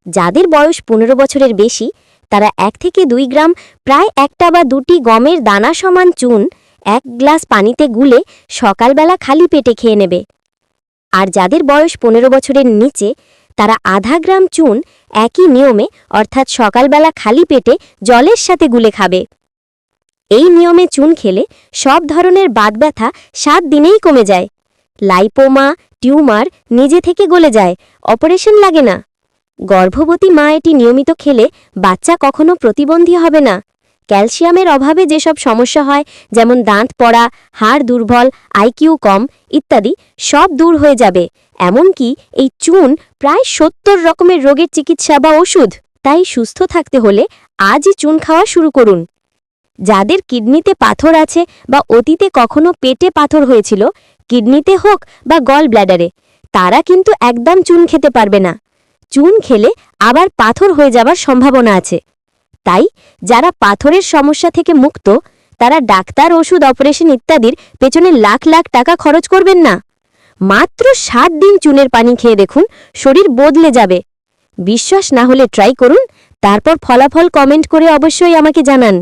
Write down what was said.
যাদের বয়স ১৫ বছরের বেশি তারা ১ থেকে ২ গ্রাম প্রায় ১টা বা ২টি গমের দানা সমান চুন ১ গ্লাস পানিতে গুলে সকালবেলা খালি পেটে খেয়ে নেবে। আর যাদের বয়স ১৫ বছরের নিচে তারা আধা গ্রাম চুন একই নিয়মে অর্থাৎ সকালবেলা খালি পেটে জলের সাথে গুলে খাবে। এই নিয়মে চুন খেলে সব ধরনের বাতব্যথা ৭ দিনেই কমে যায়। লাইপোমা, টিউমার নিজে থেকে গলে যায়, অপারেশন লাগে না। গর্ভবতী মা এটি নিয়মিত খেলে বাচ্চা কখনো প্রতিবন্ধী হবে না। ক্যালসিয়ামের অভাবে যেসব সমস্যা হয় যেমন দাঁত পড়া, হাড় দুর্বল, আইকিউ কম ইত্যাদি সব দূর হয়ে যাবে। এমনকি এই চুন প্রায় ৭০ রকমের রোগের চিকিৎসা বা ওষুধ। তাই সুস্থ থাকতে হলে আজই চুন খাওয়া শুরু করুন। যাদের কিডনিতে পাথর আছে বা অতীতে কখনো পেটে পাথর হয়েছিল, কিডনিতে হোক বা গল ব্ল্যাডারে, তারা কিন্তু একদম চুন খেতে পারবে না। চুন খেলে আবার পাথর হয়ে যাবার সম্ভাবনা আছে। তাই যারা পাথরের সমস্যা থেকে মুক্ত তারা ডাক্তার, ওষুধ, অপারেশন ইত্যাদির পেছনে লাখ লাখ টাকা খরচ করবেন না। মাত্র ৭ দিন চুনের পানি খেয়ে দেখুন, শরীর বদলে যাবে। বিশ্বাস না হলে ট্রাই করুন, তারপর ফলাফল কমেন্ট করে অবশ্যই আমাকে জানান।